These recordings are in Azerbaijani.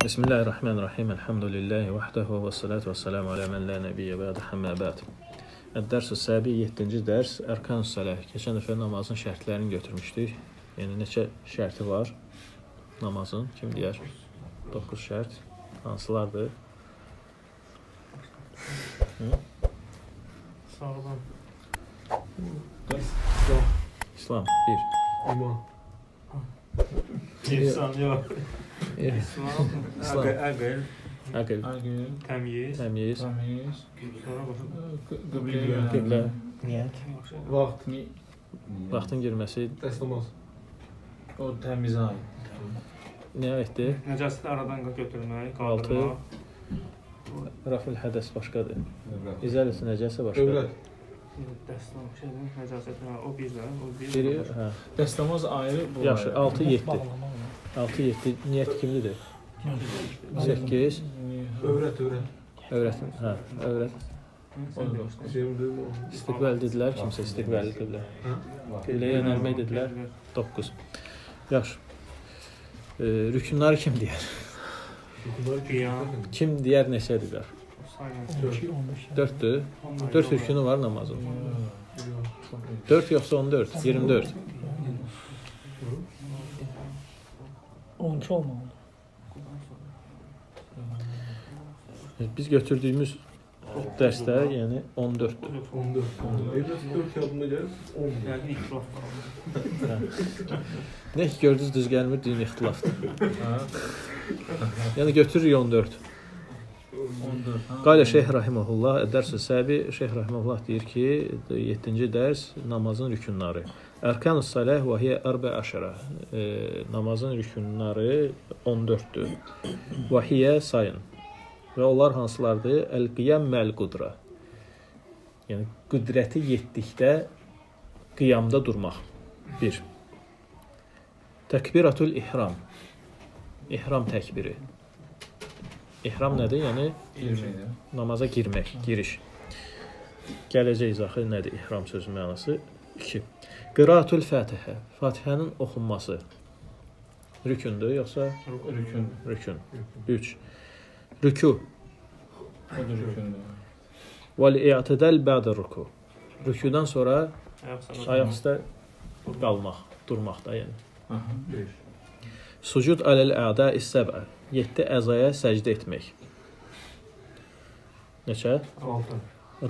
Bismillahirrahmanirrahim. Elhamdülillahi vahdehu və salatu və selamu alə mən la nəbiyyə bə'də həmmə bə'd. Dərs-ü səbi 7-ci dərs Ərkan-ı Səlah. Keçən dəfə namazın şərtlərini götürmüşdük. Yəni neçə şərti var namazın? Kim deyər? 9 şərt. Hansılardır? Sağlam. İslam 1. İman. İnsan yox. İslam. Əql. Aql. Təmyiz. Təmyiz. Sonra baxın. Qiblə. Niyyət. Vaxt. Vaxtın girməsi. Dəstəmaz. O təmizə aid. Nə aiddir? Nəcasəti aradan götürmək, 6. qaldırmaq. Rafül hədəs başqadır. İzalətü nəcəsə başqadır. Övrət. Dəstəm şeydir, nəcasəti o bir də, o bir. Biri, hə. Dəstəmaz ayrı bu. Yaxşı, 6-7. 6-7 niyyət kimlidir? 8. Övrət. Övrətin, hə, övrət. İstiqbəl dedilər, kimsə istiqbəli qiblə. Qibləyə yönəlmək dedilər. 9. Yaxşı. Rükünləri kim deyər? Qiyam. Kim deyər neçədirlər? 4-dür. 4 rükünü var namazın. 4 yoxsa 14? 24. 12 olmalı. Biz götürdüyümüz dərsdə, yəni 14-dür. 14. Övrət 4 yadımda gəlir. 11. Yəni ikraf. Nə ki gördünüz düz gəlmir, düyün ixtilafdır. Yəni götürürük 14. 14. Qalə Şeyh Rahiməhullah, dərs-ü səbi, Şeyh Rahiməhullah deyir ki, 7-ci dərs namazın rükünləri. Ərkan-ı Səlah və hiyə 14. Namazın rükünləri 14-dür. Və hiyə sayın. Və onlar hansılardır? Əl-qiyam məl-qudra. Yəni, qüdrəti yetdikdə qiyamda durmaq. 1. Təkbiratul ihram. İhram təkbiri. İhram nədir? Yəni, Girməkdir. namaza girmək, giriş. Gələcək izahı nədir? İhram sözü mənası. 2. Qiraatul Fatihə. Fatihənin oxunması. Rükündür, yoxsa? Rükün. Rükün. 3. Rükû. O da rükündür. Vəl-i'tidal ba'da rükû. Rüküdən sonra ayaq üstə qalmaq, durmaq da yəni. Aha. Sucud aləl-a'da'is səb'ə. 7 əzaya səcdə etmək. Neçə? 6.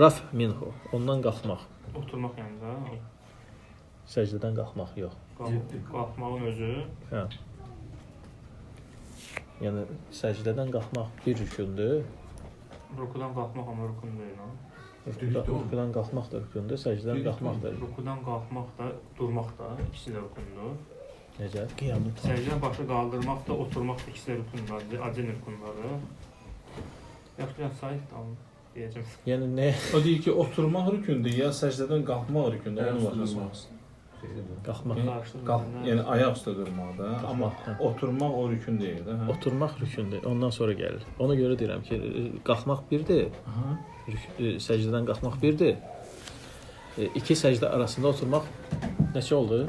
Raf minhu. Ondan qalxmaq. Oturmaq yəni də. Səcdədən qalxmaq yox. Qalxmağın özü. Hə. Yəni səcdədən qalxmaq bir rükündür. Rukudan qalxmaq amma rukun deyil. Rükudan qalxmaq da rükündür, səcdədən qalxmaq da. Rukudan qalxmaq da, durmaq da ikisi də rukundur. Necə? Qiyamı Səcdən başı qaldırmaq da, oturmaq da ikisi də rukunlardır, acın rukunları. Yaxşı, sayıq da deyəcəm. Yəni nə? O deyir ki, oturmaq rükündür ya səcdədən qalxmaq rükündür. Onu başa Qalxmaq. Yəni ayaq üstə durmaq da, amma hə. oturmaq o rükün deyil də, hə? Oturmaq rükündür, ondan sonra gəlir. Ona görə deyirəm ki, qalxmaq birdir, Aha. səcdədən qalxmaq birdir. 2 səcdə arasında oturmaq neçə oldu?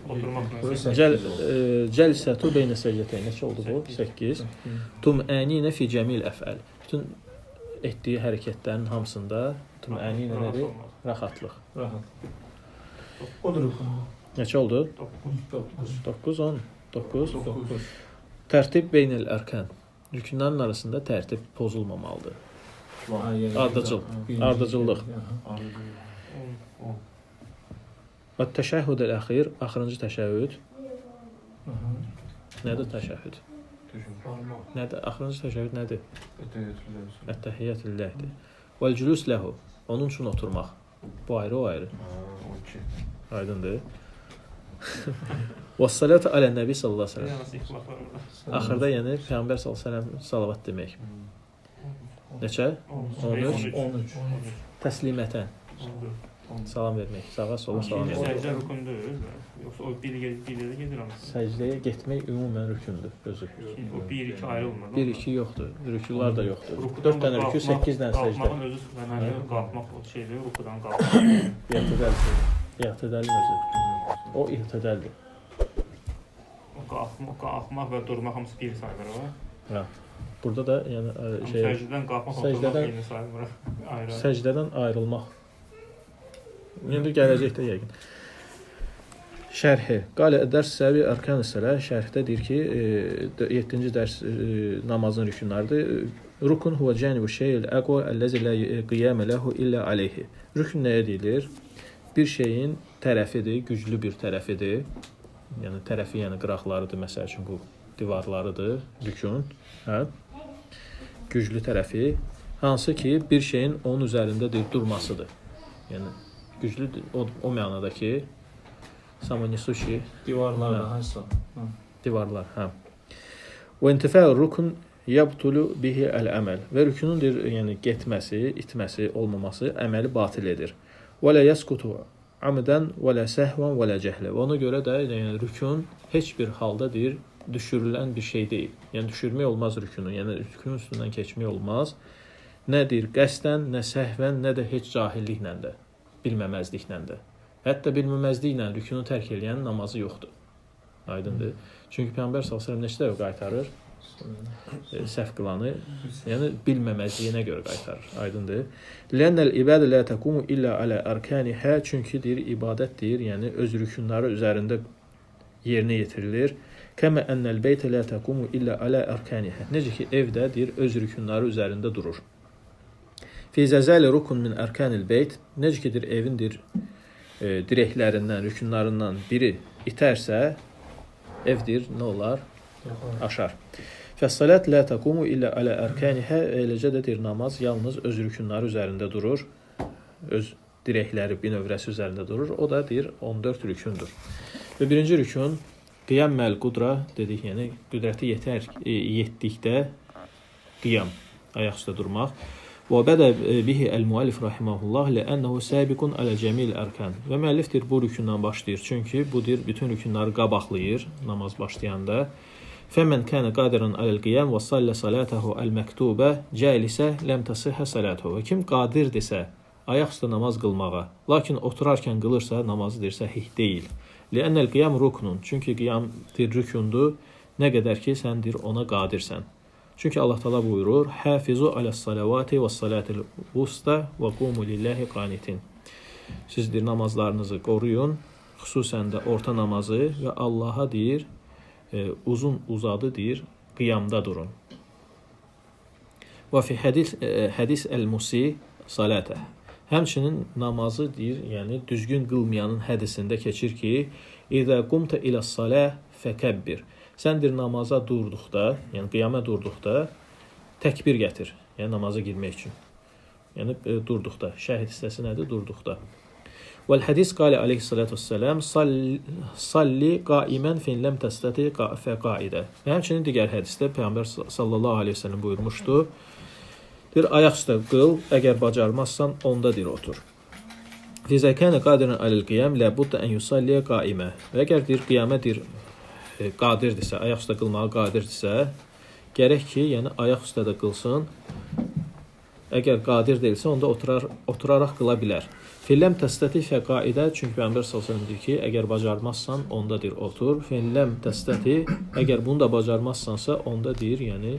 Oturmaq Cəlsətu beynə səcdətəyn neçə oldu bu? 8. Tum'əninə fi cəmil əfəl. Bütün etdiyi hərəkətlərin hamısında tum'əninə nədir? Rahatlıq. Rahat. O da rükün. Neçə oldu? 9, 10. 9. Tərtib beynəl ərkan. Rükünlərin arasında tərtib pozulmamalıdır. Ardıcıl. Ardıcıllıq. Və təşəhhüd əl-əxir, axırıncı təşəhhüd. Nədir təşəhhüd? Nədir? Axırıncı təşəhhüd nədir? Ət-təhiyyətilləhdir. Vəl-cülus ləhu. Onun üçün oturmaq. Bu ayrı, o ayrı. Aydındır. Və-salatu alə-nəbi sallallahu əleyhi və səlləm. Axırda yəni Peyğəmbər sallallahu əleyhi və səlləm salavat demək. Neçə? 13. Təslimətən. Salam vermək. Sağa, sola salam vermək. Səcdə rukundur. Yoxsa o bir yerdə gedir amma. Səcdəyə getmək ümumən rükündür özü. O 1-2 ayrılmır. 1-2 yoxdur. Rükülər də yoxdur. 4 dənə rükü, 8 dənə səcdə. Qalxmağın özü mənəvi qalxmaq o şeydir, rukudan qalxmaq. İhtidaldır. İhtidalın özü. O ihtidaldır. Qalxmaq və durmaq hamısı bir sayılır o. Hə. Burada da yəni Səcdədən qalxmaq, oturmaq səcdədən- eyni sayılmır. Ayrı. səcdədən ayrılmaq. İndi gələcəkdə yəqin. Şərhi. Qalə dərs səvi ərkan-ı səlah şərhdə deyir ki, 7-ci dərs namazın rükünləridir. Rukun huve canibu şey'il aqwa allazi la qiyam lahu illa alayhi. Rükün nəyə deyilir? Bir şeyin tərəfidir, güclü bir tərəfidir. Yəni tərəfi, yəni qıraqlarıdır, məsəl üçün bu divarlarıdır, rükün, hə? Güclü tərəfi, hansı ki bir şeyin onun üzərindədir durmasıdır. Yəni güclü o mənada ki samanisushi Divarlarda Hə. hansısa. divarlar, hə. Və intifa'u rukun yabtulu bihi el-əməl. Və rükünün yəni getməsi, itməsi, olmaması əməli batil edir. Və la yasqutu amdan və la səhvan və la cəhlə. Ona görə də yəni rükün heç bir halda düşürülən bir şey deyil. Yəni düşürmək olmaz rükünü. Yəni rükünün üstündən keçmək olmaz. Nədir qəsdən, nə səhvən, nə də heç cahilliklə də, bilməməzliklə də. Hətta bilməməzliklə rükünü tərk edən namazı yoxdur. Aydındır. Çünki Peyğəmbər sallallahu əleyhi və səlləm neçə dəfə qaytarır səhv qılanı, yəni bilməməzliyinə görə qaytarır. Aydındır. Lennel ibadə la taqumu illa ala arkaniha, çünki deyir ibadət deyir, yəni öz rükünləri üzərində yerinə yetirilir. Kəmə ennel beytə la taqumu illa ala arkaniha. Necə ki evdə deyir öz rükünləri üzərində durur. Fi zəzəli rukun min arkanil beyt, necə ki deyir evindir dirəklərindən, rükünlərindən biri itərsə, evdir nə olar? Aşar. Fəs-salat la taqumu illa ala arkaniha, eləcə də deyir namaz yalnız öz rükünləri üzərində durur. Öz dirəkləri binövrəsi üzərində durur. O da deyir 14 rükündür. Və birinci rükün qiyam məl qudra dedik, yəni qüdrəti yetdikdə qiyam, ayaq üstə durmaq. Və bədə bihi el-muallif rahimehullah lə'ənnehu sabiqun alə cəmil ərkan. Və müəllifdir bu rükündən başlayır. Çünki bu deyir bütün rükünləri qabaqlayır namaz başlayanda. Fəmən kənə qadirən aləl-qiyam və sallə salatahu əl-məktubə cəlisə ləm tasihhə salatuhu. Kim qadirdirsə ayaq üstə namaz qılmağa, lakin oturarkən qılırsa namazı deyir səhih deyil. Lə'ənnəl qiyam ruknun. Çünki qiyam deyir rükündür, nə qədər ki sən deyir ona qadirsən. Çünki Allah Teala buyurur: "Hafizu alas-salavati was-salatil wusta və qumu lillahi qanitin." Siz deyir namazlarınızı qoruyun, xüsusən də orta namazı və Allaha deyir uzun uzadı deyir qiyamda durun. Və fi hadis el-musi salata. Həmçinin namazı deyir, yəni düzgün qılmayanın hədisində keçir ki: "İzə qumta ilas-salah fekabbir." Sən deyir namaza durduqda, yəni qiyama durduqda təkbir gətir. Yəni namaza girmək üçün. Yəni durduqda. Şəhid hissəsi nədir? Durduqda. Vel hadis qali aleyhissalatu vesselam salli qaiman fin lam tastati fa qaida. Həmçinin digər hədisdə Peyğəmbər sallallahu əleyhi və səlləm buyurmuşdu: "Deyir ayaq üstə qıl, əgər bacarmazsan onda deyir otur." Fizə kana qadiran alel-qiyam la budda an yusalli qaima. Və əgər deyir qiyamə deyir qadirdirsə, ayaq üstə qılmağa qadirdirsə, gərək ki, yəni ayaq üstə də qılsın. Əgər qadir deyilsə, onda oturaraq qıla bilər. Filləm təstəti fə qaidə, çünki Peyğəmbər sallallahu əleyhi və səlləm deyir ki, əgər bacarmazsan, onda deyir otur. Filləm təstəti, əgər bunu da bacarmazsansa, onda deyir, yəni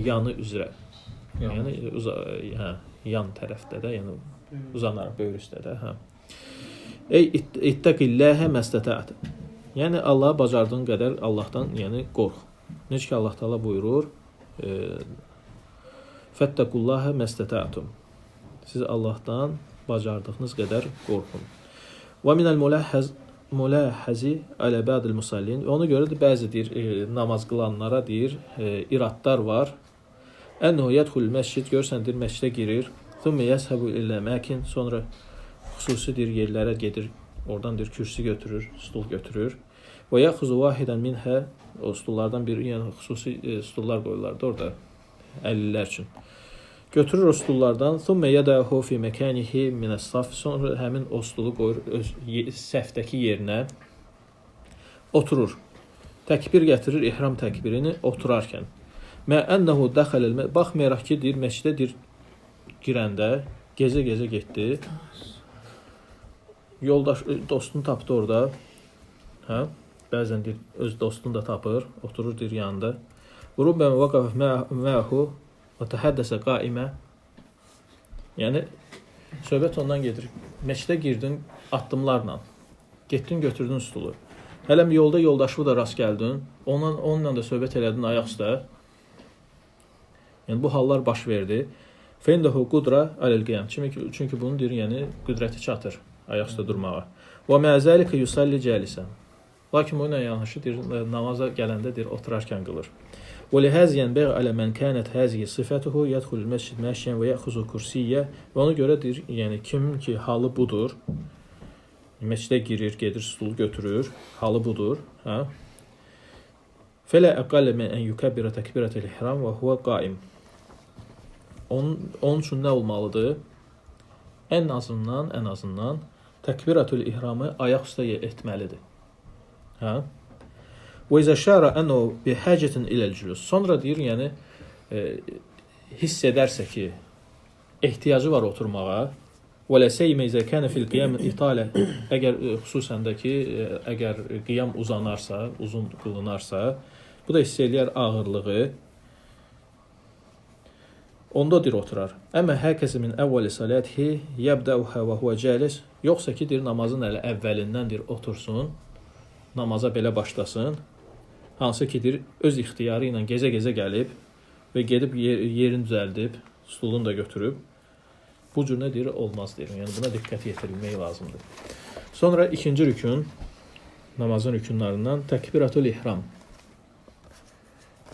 yanı üzrə. Yəni yan tərəfdə də, yəni uzanaraq böyür üstə də, hə. Ey ittaqilləhə məstətət. Yəni Allaha bacardığın qədər Allahdan, yəni qorx. Necə ki Allah Teala buyurur: "Fəttəqullaha məstətətum." Siz Allahdan bacardığınız qədər qorxun. Və minəl mulahhazi alə ba'dil musallin. Ona görə də bəzi deyir namaz qılanlara deyir iradlar var. Ənəhu yədxul məscid, görsən deyir məscidə girir. Thumma yəzhabu ilə məkin, sonra xüsusi deyir yerlərə gedir. Oradan deyir kürsü götürür, stul götürür. Və yaxuzu vahidən minhə, o stullardan biri, yəni xüsusi stullar qoyurlardı orada 50-lər üçün. Götürür o stullardan, thumma yadahu fi məkanihi minas-saf, sonra həmin o stulu qoyur öz səhvdəki yerinə, oturur. Təkbir gətirir ihram təkbirini oturarkən. Mə ənəhu dəxələl, baxmayaraq ki deyir məscidə deyir girəndə gecə getdi. Yoldaş dostunu tapdı orada. Hə? Bəzən deyir öz dostunu da tapır, oturur deyir yanında. Rubbama vaqafa ma'ahu və tahaddasa qa'ima. Yəni söhbət ondan gedir. Məscidə girdin addımlarla. Getdin, götürdün stulu. Hələm yolda yoldaşına da rast gəldin. Onunla da söhbət elədin ayaq üstə. Yəni bu hallar baş verdi. Feindahu qudra aləl-qiyam. Çünki bunun deyir, yəni qüdrəti çatır ayaq üstə durmağa. Və məzəlikə yusalli cəlisən. Lakin bununla yanaşı deyir, namaza gələndə deyir, oturarkən qılır. Və lihəziyən bəğ alə mən kənət həziyi sifətuhu yədxulul məscid məşiyən və yəxuzu kursiyyə. Və ona görə deyir, yəni kim ki halı budur, məscidə girir, gedir, stulu götürür, halı budur. Fələ əqallə mən ən yukabbirə təkbirətəl ihram və huvə qaim. Onun üçün nə olmalıdır? Ən azından təkbirətül ihramı ayaq üstə etməlidir. Və izə şərə ənəu bihəcətin iləl-cülüs. Sonra deyir, yəni hiss edərsə ki, ehtiyacı var oturmağa. Və ləsəymə izə kənə fil qiyam italə. Əgər xüsusən də ki, əgər qiyam uzanarsa, uzun qılınarsa, bu da hiss eləyər ağırlığı. Onda deyir, oturar. Əmə həkəsi min əvvəli salətihi yəbdəuhə və huvə cəlis. Yoxsa ki, deyir, namazın ələ əvvəlindən deyir, otursun, namaza belə başlasın. Hansı ki, deyir, öz ixtiyarı ilə gezə-gezə gəlib və gedib yerini düzəldib, stulunu da götürüb. Bu cür nə deyir, olmaz deyir. Yəni, buna diqqət yetirilmək lazımdır. Sonra ikinci rükün, namazın rükünlarından təkbiratul ihram.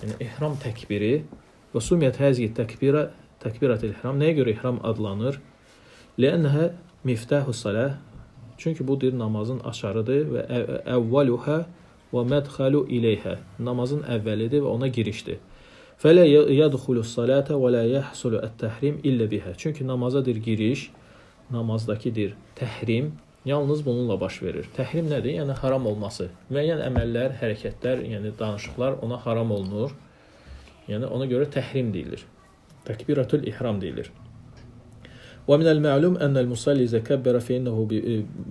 Yəni, ihram təkbiri və sumiyyət həziyyət təkbiratul ihram. Nəyə görə ihram adlanır? Lənnəhə miftəhus saləh. Çünki bu deyir, namazın açarıdır və əvvəluhə və mədxəlu iləyhə. Namazın əvvəlidir və ona girişdir. Fələ yədxulus salətə və lə yəhsulu ət-təhrim illə bihə. Çünki namazadır giriş, namazdakıdır təhrim, yalnız bununla baş verir. Təhrim nədir? Yəni haram olması. Müəyyən əməllər, hərəkətlər, yəni danışıqlar ona haram olunur. Yəni ona görə təhrim deyilir. Təkbiratul ihram deyilir. Və minəl məlum ənəl musalli izə kəbbərə feynnəhu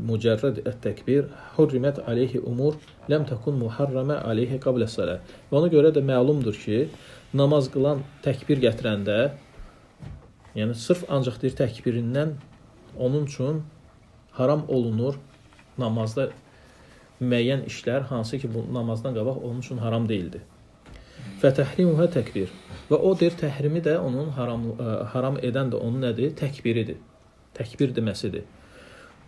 mücərrəd ət-təkbir hurrimət aleyhi umur ləm təkun muharrəmə aleyhi qablə salə. Və ona görə də məlumdur ki, namaz qılan təkbir gətirəndə, yəni sırf ancaq deyir təkbirindən onun üçün haram olunur namazda müəyyən işlər, hansı ki bu namazdan qabaq onun üçün haram deyildi. Fətəhrimuhə təkbir. Və o deyir təhrimi də onun haram edən də onun nədir? Təkbiridir. Təkbir deməsidir.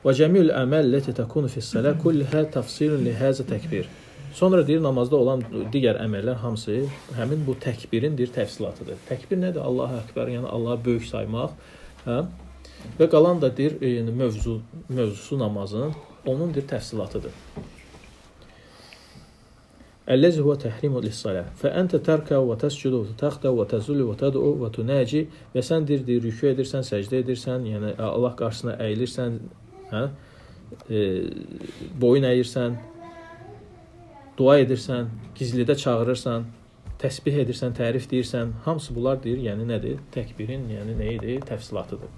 Və cəmiül əməl ləti təkunu fissələ kullihə təfsilun lihəzə təkbir. Sonra deyir, namazda olan digər əməllər hamısı həmin bu təkbirin deyir, təfsilatıdır. Təkbir nədir? Allahu Əkbər, yəni Allahı böyük saymaq. Və qalan da deyir, yəni, mövzusu namazın, onun deyir, təfsilatıdır. Əlləzi huvə təhrimu lissalə. Fə əntə tərkə və təscudu və təxtə və təzulü və tədu və tunəci. Və sən deyir, rükü edirsən, səcdə edirsən, yəni Allah qarşısına əyilirsən, boyun əyirsən, dua edirsən, gizlidə çağırırsan, təsbih edirsən, tərif deyirsən, hamısı bunlar deyir, yəni nədir? Təkbirin, yəni nəyidir? Təfsilatıdır.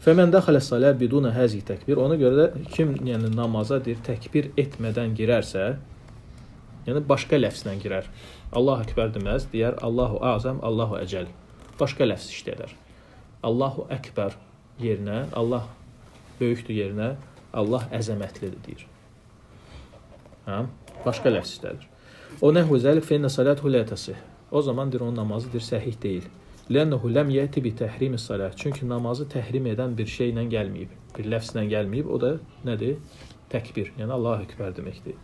Fəmən dəxələ salə bidunə həzi təkbir. Ona görə də kim yəni namaza deyir, təkbir etmədən girərsə, yəni başqa ləfzlə girər. Allahu Əkbər deməz, deyər Allahu Azəm, Allahu Əcəl. Başqa ləfz işlədər. Allahu Əkbər yerinə, Allah böyükdür yerinə, Allah əzəmətlidir deyir. Başqa ləfz işlədir. O nəhvü zəlik fəinnə salatuhu la tasih. O zaman deyir, onun namazıdır səhih deyil. Lənnehu ləm yəti bi təhrimi salat. Çünki namazı təhrim edən bir şeylə gəlməyib, bir ləfzlə gəlməyib. O da nədir? Təkbir, yəni Allahu Əkbər deməkdir.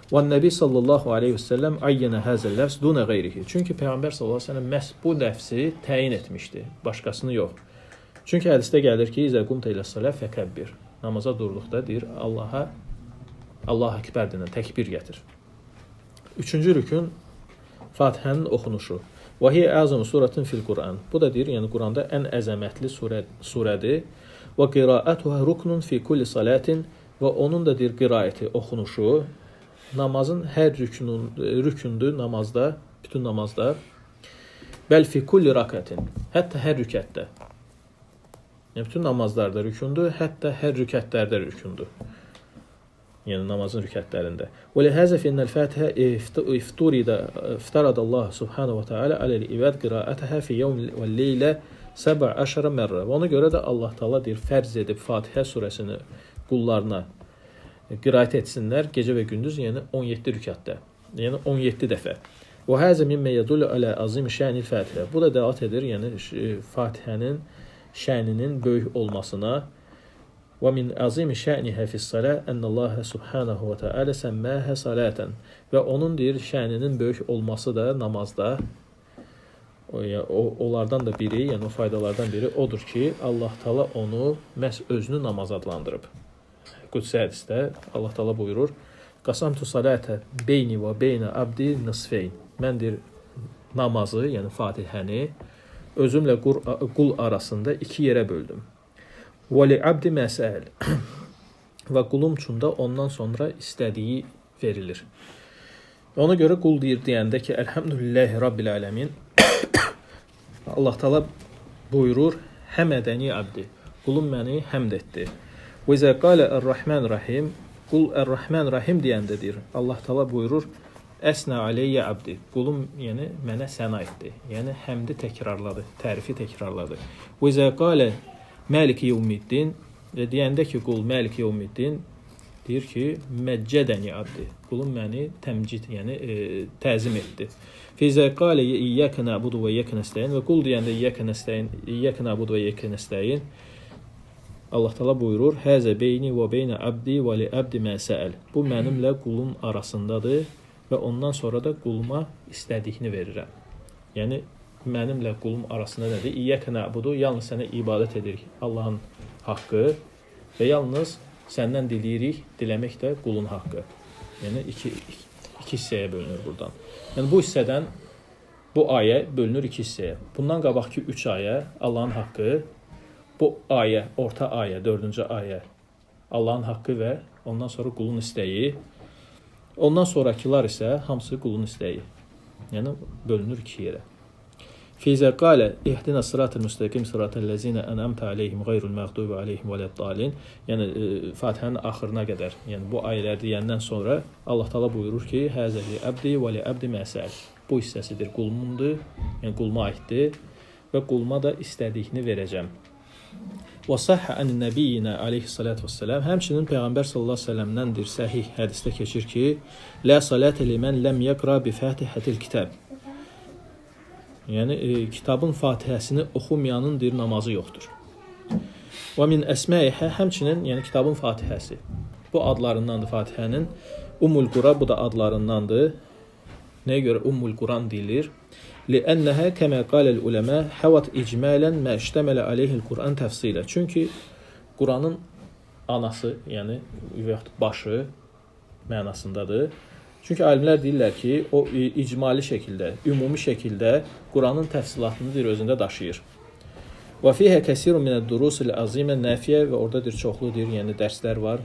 Və Nəbi sallallahu aleyhi və səlləm ayyənə həzəl ləfz dunə qeyrihi. Çünki Peyğəmbər sallallahu aleyhi və səlləm məhz bu ləfzi təyin etmişdi, başqasını yox. Çünki hədisdə gəlir ki, İzə qumtə ilə salə fəkəbbir. Namaza durduqda deyir, Allah Əkbər deyən təkbir gətir. Üçüncü rükün Fatihənin oxunuşu. Və hiyə əzəm surətin fil Qur'an. Bu da deyir, yəni Quranda ən əzəmətli surədir. Və qiraətuhə ruknun fi kulli salatin. Və onun da deyir, qiraəti, oxunuşu namazın hər rükündür namazda, bütün namazda. Bəl fi kulli rakatin. Hətta hər rükətdə. Yəni bütün namazlarda rükündür, hətta hər rükətlərdə rükündür. yəni namazın rükətlərində. Və lihəzə fi innəl Fatihə iftarada Allah subhanahu wa ta'ala aləl ibad qiraətəhə fi yevm və leylə 17 mərrə. Və ona görə də Allah Taala deyir, fərz edib Fatihə surəsini qullarına qiraət etsinlər gecə və gündüz, yəni 17 rükətdə, yəni 17 dəfə. Və həzə mimmə yədullu alə azim şənil Fatihə. Bu da dəlalət edir, yəni Fatihənin şəninin böyük olmasına. Və min azim şənihə fis-salə ennəllaha subhanahu və təala səmməhə salatan. Və onun deyir şəninin böyük olması da namazda onlardan da biri, yəni o faydalardan biri odur ki, Allah Taala onu məhz özünü namaz adlandırıb. Qudsi hədisdə Allah Taala buyurur: "Qasamtu salata beyni və beynə abdi nisfayn." Mən deyir namazı, yəni Fatihəni özümlə qul arasında iki yerə böldüm. Və li abdi məsəl. Və qulum üçün də ondan sonra istədiyi verilir. Ona görə qul deyəndə ki, Elhamdülillahi Rabbil Ələmin, Allah Taala buyurur, həmədəni abdi. Qulum məni həmd etdi. Və izə qalə Ər-Rahman Rahim, qul Ər-Rahman Rahim deyəndə deyir, Allah Taala buyurur, əsnə aleyyə abdi. Qulum yəni mənə səna etdi. Yəni həmdi təkrarladı, tərifi təkrarladı. Və izə qalə Məlik Yevmiddin deyəndə ki, qul Məlik Yevmiddin deyir ki, məccədəni abdi. Qulum məni təmcid, yəni təzim etdi. Fizə qalə iyyəkə nəbudu və iyyəkə nəstəyin və qul deyəndə iyyəkə nəbudu və iyyəkə nəstəyin Allah Taala buyurur: "Həzə beyni və beynə abdi və li abdi mə səəl." Bu mənimlə qulum arasındadır və ondan sonra da quluma istədiyini verirəm. Yəni mənimlə qulum arasında nədir? İyyəkə nəbudu, yalnız sənə ibadət edirik, Allahın haqqı və yalnız səndən diləyirik, diləmək də qulun haqqı. Yəni iki hissəyə bölünür buradan. Yəni bu hissədən bu ayə bölünür iki hissəyə. Bundan qabaqki 3 ayə Allahın haqqı, bu ayə, orta ayə, 4-cü ayə Allahın haqqı və ondan sonra qulun istəyi. Ondan sonrakılar isə hamısı qulun istəyi. Yəni bölünür iki yerə. Fizə qalə ihdina sıratal müstəqim sıratal lezina en'amte aleyhim gayrul məğdubi aleyhim vələddallin. Yəni Fatihənin axırına qədər, yəni bu ayələri deyəndən sonra Allah Taala buyurur ki, həzə li abdi və li abdi məsəl. Bu hissəsidir qulumundur, yəni quluma aiddir və quluma da istədiyini verəcəm. Və səhhə ən-nəbiyyinə aleyhissalatu vesselam, həmçinin Peyğəmbər sallallahu əleyhi və səlləmdəndir səhih hədisdə keçir ki, la salata limen lam yaqra bi fatihatil kitab. Yəni kitabın Fatihəsini oxumayanın deyir namazı yoxdur. Və min əsmaihə, həmçinin yəni kitabın Fatihəsi. Bu adlarındandır Fatihənin. Ummul Qura, bu da adlarındandır. Nəyə görə Ummul Quran deyilir? لأنها كما قال العلماء حوت إجمالا ما اشتمل عليه القرآن تفصيلا. Çünki Quranın anası, yəni başı mənasındadır. Çünki alimlər deyirlər ki, o icmali şəkildə, ümumi şəkildə Quranın təfsilatını deyir özündə daşıyır. Və fihə kəsirun minəd-durusil azimə nafiyə, və orada çoxlu deyir, yəni dərslər var,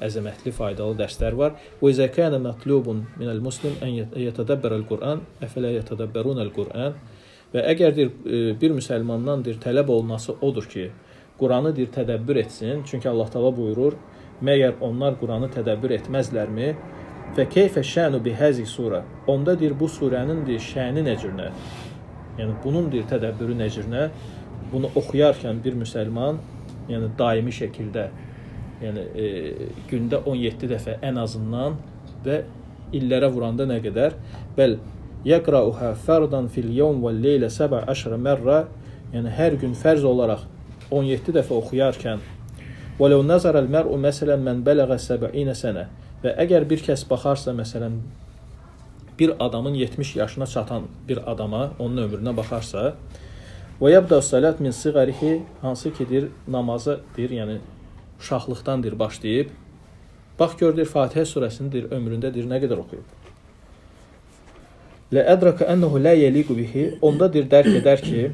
əzəmətli, faydalı dərslər var. Və izə kənə mətlubun minəl muslim ən yətədəbbərəl Qur'an, əfələ yətədəbbərunəl Qur'an. Və əgər bir müsəlmandan tələb olması odur ki, Quranı tədəbbür etsin, çünki Allah Taala buyurur, məgər onlar Quranı tədəbbür etməzlərmi? Və keyfə şənu bihəzi surə. Onda bu surənin şəni necirnə? Yəni bunun tədəbbürü necirnə? Bunu oxuyarkən bir müsəlman, yəni daimi şəkildə, yəni gündə 17 dəfə ən azından və illərə vuranda nə qədər? Bəl yəqrauhə fərdan fil yevm və leylə 17 mərrə, yəni hər gün fərz olaraq 17 dəfə oxuyarkən və ləv nəzərəl mər'u məsələn mən bələğə 70 sənə, və əgər bir kəs baxarsa, məsələn bir adamın 70 yaşına çatan bir adama, onun ömrünə baxarsa, və yəbdə salat min siğarihi, hansı ki namazı yəni uşaqlıqdan başlayıb, bax gör Fatihə surəsini ömründə nə qədər oxuyub. Lə ədraka ənəhu lə yəliqu bihi, onda dərk edər ki,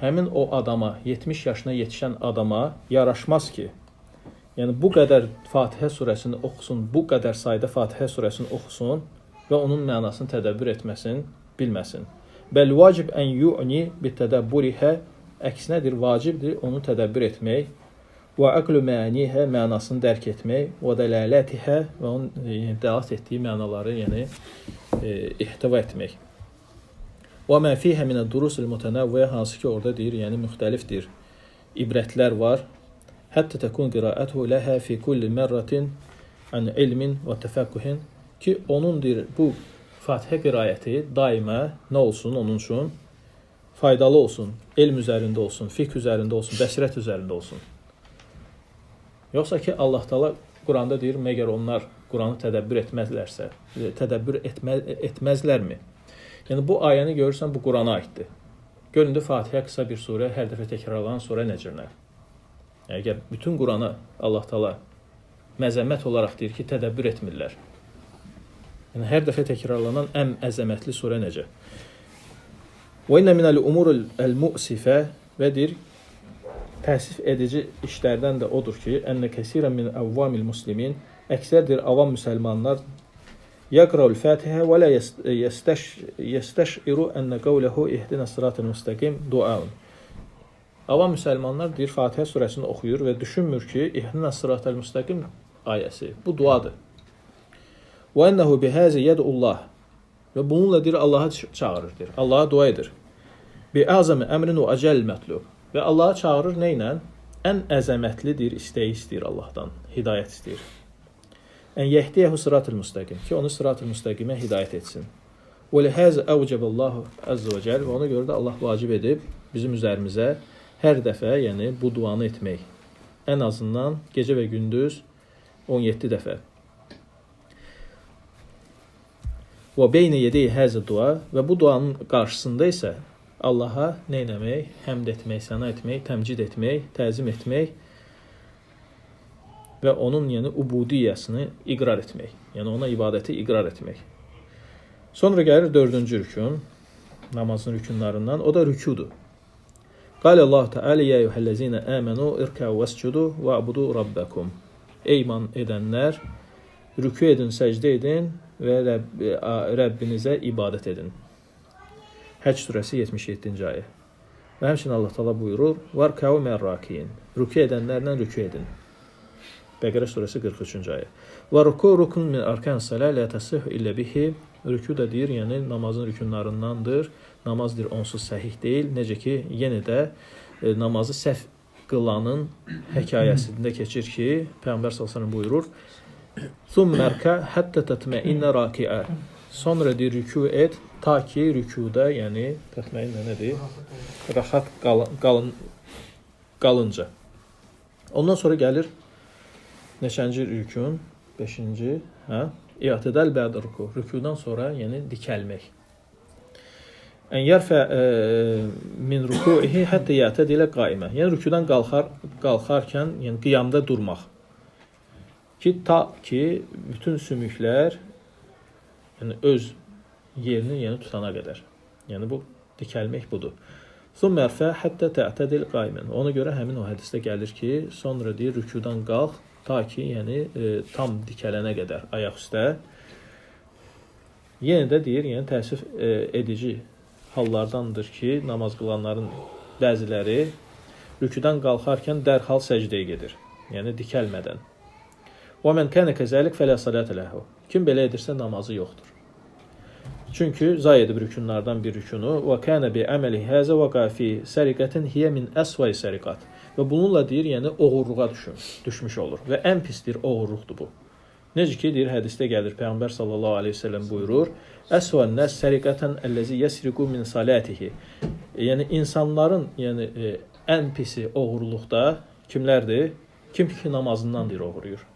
həmin o adama, 70 yaşına yetişən adama yaraşmaz ki, yəni bu qədər Fatihə surəsini oxusun, bu qədər sayda Fatihə surəsini oxusun və onun mənasını tədəbbür etməsin, bilməsin. Bəl vacib ən yu'ni bi tədəbbürihə, əksinədir, vacibdir onu tədəbbür etmək. və aqlu məanihə mənasını dərk etmək, və dəlalətihə və onun dəlat etdiyi mənaları, yəni ihtiva etmək. Və mə fihə minə durusul mütənəvvə, hansı ki orada deyir, yəni müxtəlifdir, ibrətlər var. Hətta təkun qiraətuhu ləhə fi kulli mərratin an ilmin və təfəqquhin, ki onun deyir, bu Fatihə qiraəti daima nə olsun onun üçün? Faydalı olsun, elm üzərində olsun, fiqh üzərində olsun, bəsirət üzərində olsun. Yoxsa ki Allah Taala Quranda deyir, məgər onlar Quranı tədəbbür etməzlərsə, tədəbbür etməzlərmi? Yəni bu ayəni görürsən, bu Qurana aiddir. Görün də Fatihə qısa bir surə, hər dəfə təkrarlanan surə necədir? Yəni, əgər bütün Qurana Allah Taala məzəmmət olaraq deyir ki, tədəbbür etmirlər. Yəni hər dəfə təkrarlanan ən əzəmətli surə necə? Və inə minəl umurul el-mu'sifə, və deyir, təəssüf edici işlərdən də odur ki, ənə kəsirən min əvvamil muslimin, əksərdir avam müsəlmanlar yaqra'ul Fatihə və la yestəşiru ənə qavləhu ihdina sıratal müstəqim duaun. Avam müsəlmanlar deyir, Fatihə surəsini oxuyur və düşünmür ki, ihdina sıratal müstəqim ayəsi, bu duadır. Və ənəhu bihəzi yədullah, və bununla deyir, Allaha çağırır, deyir, Allaha dua edir. Bi azami əmrin və acəl mətlub, və Allaha çağırır nə ilə? Ən əzəmətli deyir, istəyi istəyir Allahdan, hidayət istəyir. Ən yehdiyəhu sıratal müstəqim, ki onu sıratal müstəqimə hidayət etsin. Və lihəzə əvcəbəllahu əzzə və cəl, və ona görə də Allah vacib edib bizim üzərimizə hər dəfə, yəni bu duanı etmək. Ən azından gecə və gündüz 17 dəfə. Və beynə yedəyi həzə dua, və bu duanın qarşısında isə Allaha nə etmək? Həmd etmək, səna etmək, təmcid etmək, təzim etmək və onun yəni ubudiyyəsini iqrar etmək. Yəni ona ibadəti iqrar etmək. Sonra gəlir 4-cü rükün, namazın rükünlarından, o da rükudur. Qalə Allah Teala ya eyyuhellezine amenu irka'u vescudu va'budu rabbakum. Ey iman edənlər, rükû edin, səcdə edin və Rəbbinizə ibadət edin. Həcc surəsi 77-ci ayə. Və həmçinin Allah Taala buyurur: "Varka'u mərrakiin." Rükû edənlərlə rükû edin. Bəqərə surəsi 43-cü ayə. "Və rükû rukun min arkan-salah la tasih illa bihi." Rükû da deyir, yəni namazın rükunlarındandır. Namazdır onsuz səhih deyil. Necə ki, yenə də namazı səhv qılanın hekayəsində keçir ki, Peyğəmbər sallallahu əleyhi və səlləm buyurur: "Summa rka hatta tatma'inna raki'a." Sonra deyir rükû et ta ki rükûda, yəni tatma'inna nədir? Rahat qalınca. Ondan sonra gəlir neçənci rükün? 5-ci, hə? İ'tidal ba'd rükû. Rükûdan sonra, yəni dikəlmək. Ən yarfə min rükûihi hatta ya'tadilə qaimə. Yəni rükûdan qalxarkən, yəni qiyamda durmaq. Ki ta ki bütün sümüklər yəni öz yerini yəni tutana qədər. Yəni bu dikəlmək budur. Summa yarfə hatta ta'tadil qaimən. Ona görə həmin o hədisdə gəlir ki, sonra deyir rükûdan qalx ta ki yəni tam dikələnə qədər ayaq üstə. Yenə də deyir, yəni təəssüf edici hallardandır ki, namaz qılanların bəziləri rükûdan qalxarkən dərhal səcdəyə gedir. Yəni dikəlmədən. Və men kana kazalik fala salata lahu. Kim belə edirsə namazı yoxdur. Çünki zay edib rükunlardan bir rükunu və kana bi amali haza və qafi sariqatin hiya min aswa sariqat. Və bununla deyir, yəni oğurluğa düşmüş olur və ən pisdir oğurluqdur bu. Necə ki deyir hədisdə gəlir Peyğəmbər sallallahu əleyhi və səlləm buyurur: "Aswan nas sariqatan allazi yasriqu min salatihi." Yəni insanların yəni ən pisi oğurluqda kimlərdir? Kim ki namazından deyir oğuruyur.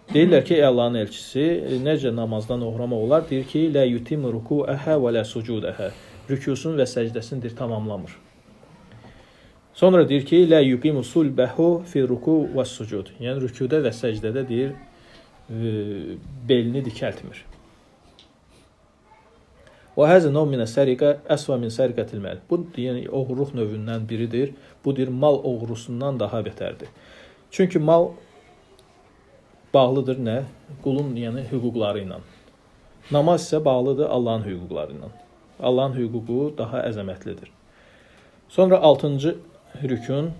Deyirlər ki, ey Allahın elçisi, necə namazdan oğramaq olar? Deyir ki, la yutimmu ruku'aha və la sucudaha. Rükûsunu və səcdəsini tamamlamır. Sonra deyir ki, la yuqimu sulbahu fi ruku' və sucud. Yəni rükûdə və səcdədə deyir belini dikəltmir. Və həzə nov minə səriqə əsva min səriqətil məl. Bu yəni oğurluq növündən biridir. Bu deyir mal oğrusundan daha betərdir. Çünki mal bağlıdır nə? Qulun yəni hüquqları ilə. Namaz isə bağlıdır Allahın hüquqları ilə. Allahın hüququ daha əzəmətlidir. Sonra 6-cı rükün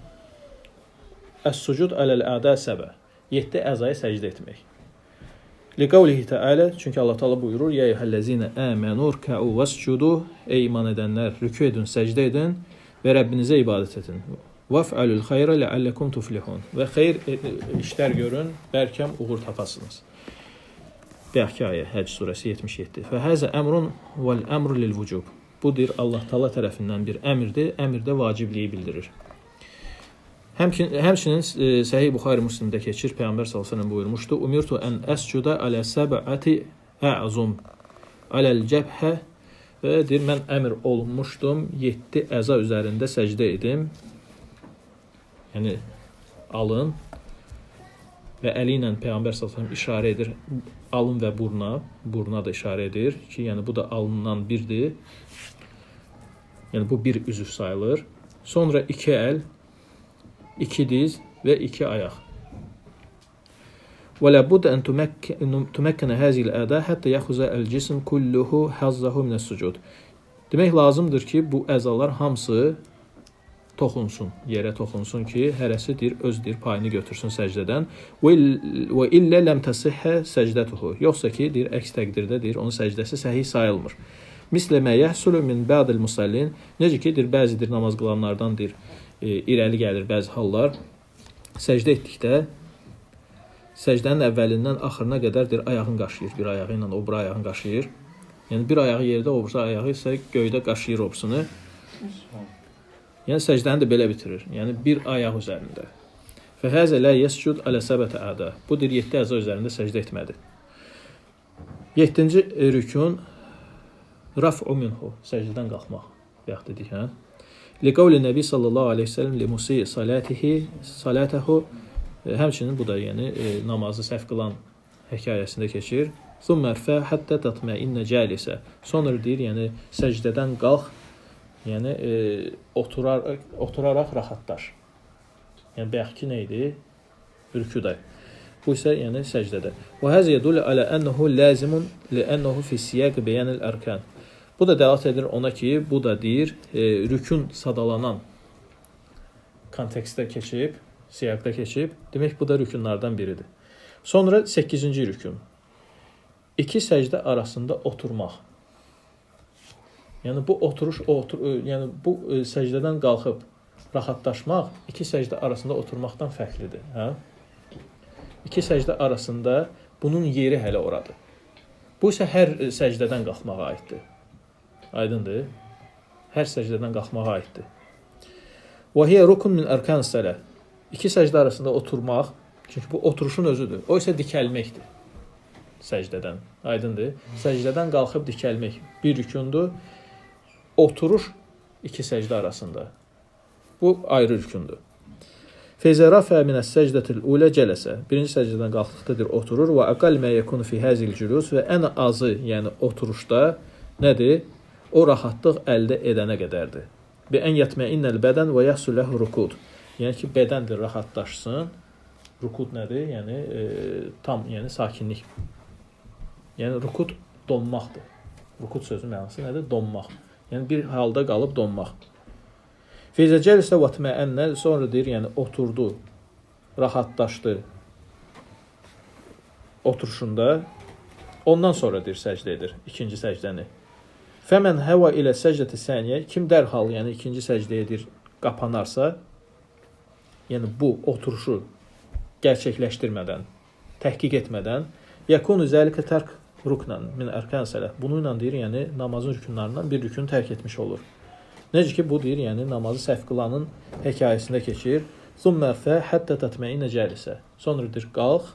Əs-sucud aləl-əda səbə. 7 əzaya səcdə etmək. Liqavlihi Teala, çünki Allah Teala buyurur: "Ya eyyuhellezine amenu rükû vescudu." Ey iman edənlər, rükû edin, səcdə edin və Rəbbinizə ibadət edin. "Vaf'alul xeyra leallekum tuflihun." Və xeyir işlər görün, bəlkə uğur tapasınız. Bayaqki ayə, Həcc surəsi 77. Fəhəzə əmrun vəl əmru lil-vücub. Budur Allah Teala tərəfindən bir əmrdir, əmr də vacibliyi bildirir. Həmçinin Səhih Buxari Müslimdə keçir, Peyğəmbər sallallahu əleyhi və səlləm buyurmuşdu: "Umirtu an asjuda ala sab'ati a'zum alal cəbhə." Və deyir, mən əmr olunmuşdum 7 əza üzərində səcdə edim. Yəni alın və əli ilə Peyğəmbər sallallahu əleyhi və səlləm işarə edir. Alın və buruna da işarə edir ki, yəni bu da alından birdir. Yəni bu bir üzv sayılır. Sonra 2 əl, 2 diz və 2 ayaq. Və la budda an tumakkana hazihi al-ada hatta yaxuza al-jism kulluhu hazzahu min as-sucud. Demək lazımdır ki, bu əzalar hamısı toxunsun, yerə toxunsun ki, hərəsidir özdir payını götürsün səcdədən. Və illə lam tasihha səcdətuhu. Yoxsa ki, deyir, əks təqdirdə deyir, onun səcdəsi səhih sayılmır. Mislə mə yəhsulu min ba'dil musallin. Necə ki, deyir, bəzidir namaz qılanlardan deyir, irəli gəlir bəzi hallar. Səcdə etdikdə səcdənin əvvəlindən axırına qədər deyir, ayağını qaşıyır, bir ayağı ilə o biri ayağını qaşıyır. Yəni bir ayağı yerdə, o biri ayağı isə göydə qaşıyır obsunu. Yəni səcdəni də belə bitirir. Yəni bir ayaq üzərində. Fəhəzə la yescud alə səbətə əda. Bu deyir 7 əza üzərində səcdə etmədi. 7-ci rükun raf'u minhu, səcdədən qalxmaq. Bayaq dedik, hə? Liqavli Nəbi sallallahu aleyhi ve sellem li musi salatahu. Həmçinin bu da yəni namazı səhv qılan hekayəsində keçir. Thumma irfa hatta tatma'inna jalisa. Sonra deyir, yəni səcdədən qalx, yəni oturaraq rahatlaş. Yəni bayaqki nə idi? Rüküdə. Bu isə yəni səcdədə. Və həzə yədullu alə ennehu lazimun li'ennehu fi siyaq beyan el-arkan. Bu da dəlalət edir ona ki, bu da deyir, rükün sadalanan kontekstdə keçib, siyaqda keçib, demək bu da rükünlərdən biridir. Sonra 8-ci rükün. 2 səcdə arasında oturmaq. Yəni bu oturuş, yəni bu səcdədən qalxıb rahatlaşmaq 2 səcdə arasında oturmaqdan fərqlidir, hə? 2 səcdə arasında bunun yeri hələ oradır. Bu isə hər səcdədən qalxmağa aiddir. Aydındır? Hər səcdədən qalxmağa aiddir. Və hiyə rukun min arkan-ı salah. 2 səcdə arasında oturmaq, çünki bu oturuşun özüdür. O isə dikəlməkdir. Səcdədən. Aydındır? Səcdədən qalxıb dikəlmək bir rükundur. Oturuş 2 səcdə arasında. Bu ayrı rükundur. Fəizə rafa minəs səcdətil ulə cələsə. Birinci səcdədən qalxdıqdadır, oturur. Və əqal mə yəkunu fi həzil cülus. Və ən azı, yəni oturuşda nədir? O rahatlıq əldə edənə qədərdir. Bi ən yətməinnəl bədən və yəhsulləhu rukud. Yəni ki, bədən də rahatlaşsın. Rukud nədir? Yəni tam, yəni sakinlik. Yəni rukud donmaqdır. Rukud sözü mənası nədir? Donmaq. Yəni bir halda qalıb donmaq. Feyzə cəlisə vətməənnə, sonra deyir, yəni oturdu, rahatlaşdı oturuşunda. Ondan sonra deyir, səcdə edir ikinci səcdəni. Fəmən həva ilə səcdəti səniyə, kim dərhal, yəni ikinci səcdə edir, qapanarsa, yəni bu oturuşu gerçəkləşdirmədən, təhqiq etmədən, yakunu zəlikə tərk ruknan min ərkan salah. Bununla deyir, yəni namazın rükünlərindən bir rükün tərk etmiş olur. Necə ki, bu deyir, yəni namazı səhv qılanın hekayəsində keçir. Thumma fa hatta tatma'inna jalisa. Sonra deyir, qalx,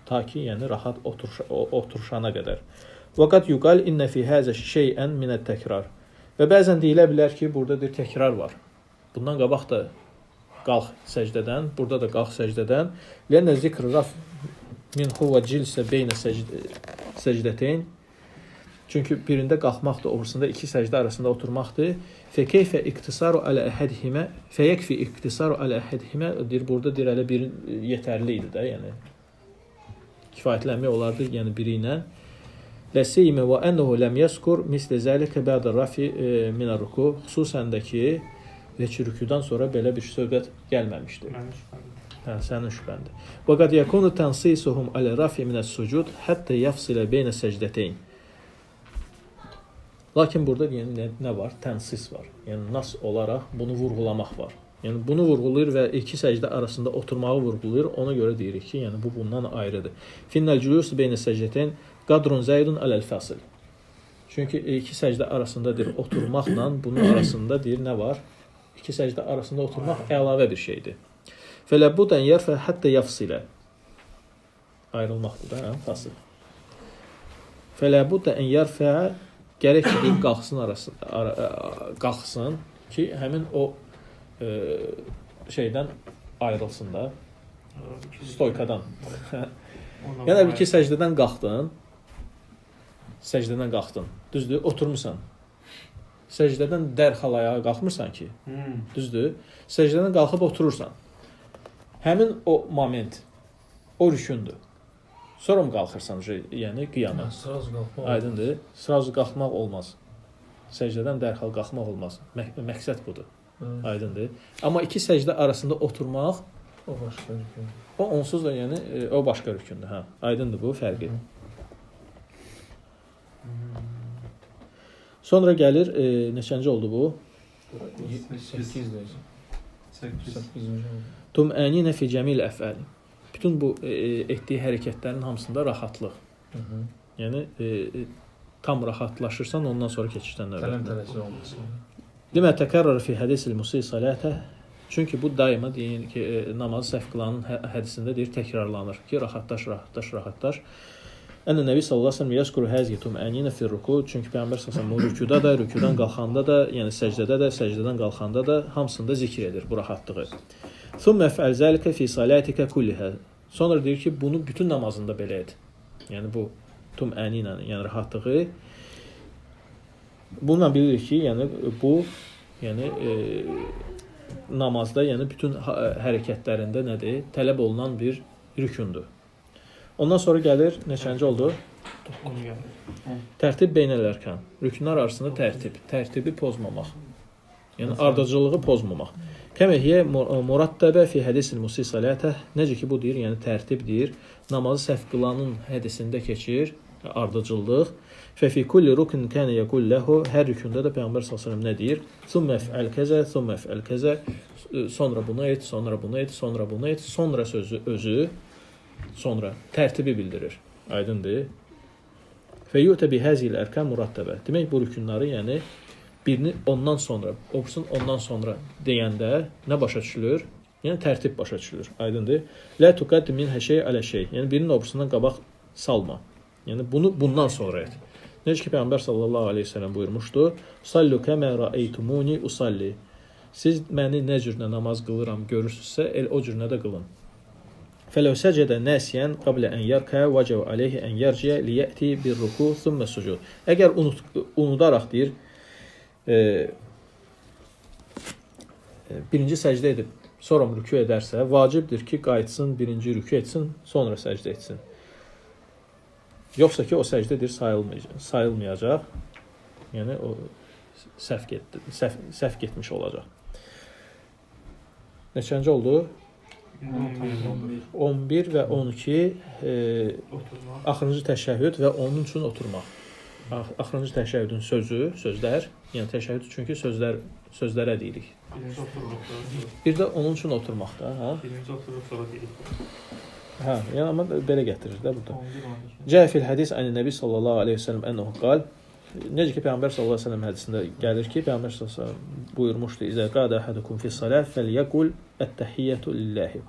ta ki, yəni rahat oturuşana qədər. Vaqat yuqal inna fi haza şey'an min at-təkrar. Və bəzən deyilə bilər ki, burada deyir təkrar var. Bundan qabaq da qalx səcdədən, burada da qalx səcdədən. Lənə zikr raf min huwa cilsə beynə səcdəteyn. Çünki birində qalxmaqdır, obrusunda 2 səcdə arasında oturmaqdır. Fəkeyfə iqtisaru alə əhədhimə, fəyəkfi iqtisaru alə əhədhimə, deyir, burada deyir, hələ bir yetərli idi də, yəni kifayətlənmək olardı, yəni biri ilə. Ləsiymə və ənəhu ləm yəskur mislə zəlikə bədə rafi minə ruku, xüsusən də ki, heç rükudan sonra belə bir söhbət gəlməmişdir. Hə, sənin şübhəndir. Və qad yakunu tansisuhum ala rafi min as-sucud hatta yafsila bayna səcdəteyn. Lakin burada yəni nə var? Tənsis var. Yəni nas olaraq bunu vurğulamaq var. Yəni bunu vurğulayır və iki səcdə arasında oturmağı vurğulayır. Ona görə deyirik ki, yəni bu bundan ayrıdır. Finnal julus bayna səcdəteyn qadrun zaydun aləl-fasl. Çünki iki səcdə arasındadır oturmaqla bunun arasında deyir nə var? İki səcdə arasında oturmaq əlavə bir şeydir. Fələbbudan yarfa hatta yafsilə. Ayrılmaqdır da, fasl. Fələbbudan yarfa gərək ki, qalxsın qalxsın ki, həmin o şeydən ayrılsın da, stoykadan. Yəni bir ki, səcdədən qalxdın, düzdür, oturmuşsan. Səcdədən dərhal ayağa qalxmırsan ki, düzdür, səcdədən qalxıb oturursan. Həmin o moment, o rükündür. Sonra mı qalxırsan, yəni qiyama? Sıraz qalxmaq. Aydındır. Sıraz qalxmaq olmaz. Səcdədən dərhal qalxmaq olmaz. Məqsəd budur. Aydındır. Amma iki səcdə arasında oturmaq O başqa rükün. o onsuz da yəni o başqa rükündür. Hə, aydındır bu fərqi. Sonra gəlir neçənci oldu bu? 8-dir. 8-ci. Tum'aninə fi cəmil əfəl. Bütün bu etdiyi hərəkətlərin hamısında rahatlıq. Yəni tam rahatlaşırsan, ondan sonra keçirsən növbətinə. Tələm-tələsir olmasın. Limə təkərrər fi hədisil musi salətə. Çünki bu daima deyir ki, namazı səhv qılanın hədisində deyir təkrarlanır ki, rahatlaş. Ənə Nəbi sallallahu əleyhi və səlləm yəzkuru həzihi tum'aninə fi ruku. Çünki Peyğəmbər sallallahu əleyhi və səlləm rükuda da, rükudan qalxanda da, yəni səcdədə də, səcdədən qalxanda da hamısında zikr edir bu rahatlığı. Thumma fa'al zalika fi salatika kulliha. Sonra deyir ki, bunu bütün namazında belə et. Yəni bu tum'aninə, yəni rahatlığı. Bununla bilirik ki, yəni bu namazda, yəni bütün hərəkətlərində nədir? Tələb olunan bir rükündür. Ondan sonra gəlir, neçənci oldu? Tərtib beynəl-ərkan. Rükünlər arasında tərtibi pozmamaq. Yəni ardıcılığı pozmamaq. Kəməhiyyə murattəbə fi hədisil musi salətə. Necə ki bu deyir, yəni tərtib deyir. Namazı səhv qılanın hədisində keçir, ardıcıllıq. Fə fi kulli rukn kana yaqul lahu. Hər rükündə də Peyğəmbər sallallahu əleyhi və səlləm nə deyir? Summa f'al kaza, summa f'al kaza. Sonra bunu et, sonra bunu et, sonra bunu et. Sonra sözü özü sonra tərtibi bildirir. Aydındır? Fə yu'tə bi hazil ərkan murattəbə. Demək bu rükünləri, yəni birini ondan sonra, obrusunu ondan sonra deyəndə nə başa düşülür? Yəni tərtib başa düşülür. Aydındır? La tuqaddim min şey alə şey. Yəni birinin obrusundan qabaq salma. Yəni bunu bundan sonra et. Necə ki Peyğəmbər sallallahu əleyhi və səlləm buyurmuşdu: "Sallu kema ra'aytumuni usalli." Siz məni nə cürlə namaz qılıram görürsünüzsə, el o cürlə də qılın. Fələv səcədə nəsiyən qablə ən yarkə vəcəv aleyhi ən yarciyə liyəti bir ruku thumma sucud. Əgər unudaraq deyir, birinci səcdə edib, sonra rükü edərsə, vacibdir ki, qayıtsın, birinci rükü etsin, sonra səcdə etsin. Yoxsa ki, o səcdədir sayılmayacaq. Yəni, o səhv getmiş olacaq. Neçənci oldu? 11 və 12 axırıncı təşəhhüd və onun üçün oturmaq. Axırıncı təşəhhüdün sözlər, yəni təşəhhüd çünki sözlərə deyirik. Bir də onun üçün oturmaq da, hə? Birinci oturuq sonra deyirik. Hə, yəni amma belə gətirir də burada. Cəə fil hədis ən Nəbi sallallahu əleyhi və səlləm ənəhu qal. Necə ki Peyğəmbər sallallahu əleyhi və səlləm hədisində gəlir ki, Peyğəmbər sallallahu əleyhi və səlləm buyurmuşdu: "İzə qada ahadukum fi salat felyaqul at-tahiyyatu lillahi."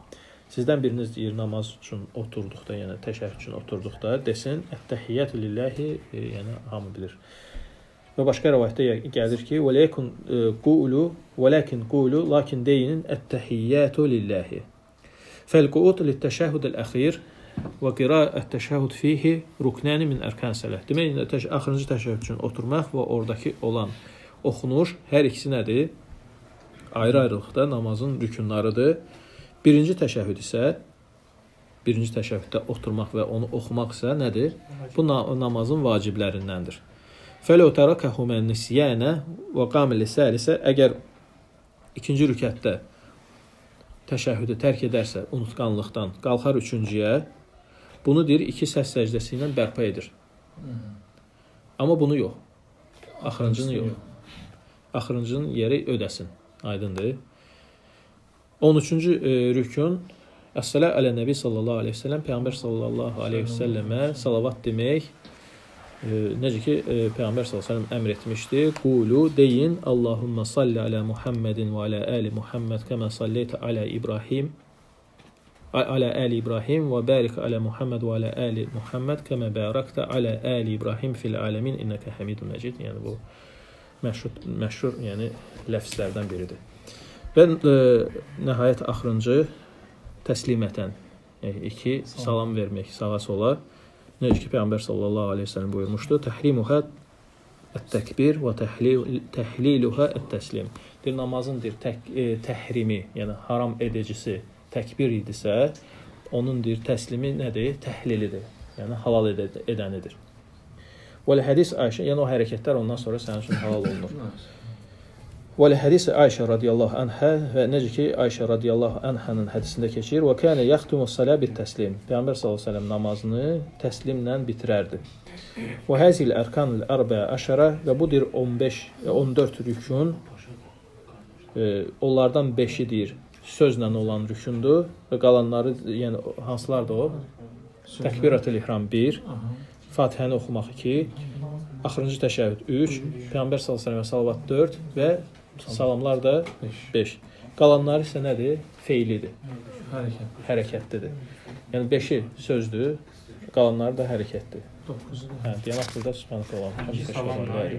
Sizdən biriniz deyir namaz üçün oturduqda, yəni təşəhhüd üçün oturduqda desin: "At-tahiyyatu lillahi", yəni hamı bilir. Və başqa rivayətdə gəlir ki: "Velakin qulu, lakin deyin at-tahiyyatu lillahi." Fəl-qu'ud lit-təşəhhüd əl-əxir və qira'ət at-təşəhhüd fihi ruknan min ərkan salah. Demək, axırıncı təşəhhüd üçün oturmaq və oradakı olan oxunuş hər ikisi nədir? Ayrı-ayrılıqda namazın rükünlarıdır. Birinci təşəhhüd isə, birinci təşəhhüddə oturmaq və onu oxumaq isə nədir? Bu namazın vaciblərindəndir. Fələv tərəkəhu mən nisyanə və qamil lisəlisə, əgər ikinci rükətdə təşəhhüdü tərk edərsə unutqanlıqdan qalxar üçüncüyə, bunu deyir 2 səs səcdəsi ilə bərpa edir. Amma bunu yox. Axırıncını yox. Axırıncının yeri ödəsin. Aydındır. 13-cü rükün Əs-sələ alə-nəbi sallallahu aleyhi ve sellem, Peyğəmbər sallallahu aleyhi ve sellemə salavat demək. Necə ki, Peyğəmbər sallallahu aleyhi ve sellem əmr etmişdi. Qulu, deyin, Allahümmə salli alə Muhammedin və alə əli Muhammed kəmə salleytə alə İbrahim və bərik alə Muhammed və alə əli Muhammed kəmə bərakdə alə əli İbrahim fil aləmin innəkə həmidun məcid. Yəni, bu məşhur yəni, ləfzlərdən biridir. Və nəhayət axırıncı təslimətən, yəni 2 salam vermək sağa sola. Necə ki, Peyğəmbər sallallahu aleyhi ve sellem buyurmuşdu, təhrimuhə ət-təkbir və təhliluhə ət-təslim. Deyir, namazın təhrimi, yəni haram edicisi təkbir idisə, onun deyir, təslimi nədir? Təhlilidir, yəni halal edənidir. Və-l-hədis Ayşə, yəni o hərəkətlər ondan sonra sənin üçün halal olunur. Və-l-hədis Ayşə radiyallahu anhə və necə ki, Ayşə radiyallahu anhənin hədisində keçir, və kənə yaxtumus-salə bit-təslim. Peyğəmbər sallallahu əleyhi və səlləm namazını təslimlə bitirərdi. Və həzil ərkanul ərbəə əşərə və bu deyir 14 rükün, onlardan 5-i deyir sözlə olan rükündür və qalanları, yəni hansılardır o? Təkbiratul ihram 1, Fatihəni oxumaq 2, axırıncı təşəhhüd 3, Peyğəmbər sallallahu əleyhi və səlləm salavat 4 və salamlar da 5. Qalanları isə nədir? Feilidir. Hərəkətlidir. Yəni 5-i sözdür, qalanları da hərəkətdir. 9-u da. Hə, deyən axırda subhanallah. Salamlar,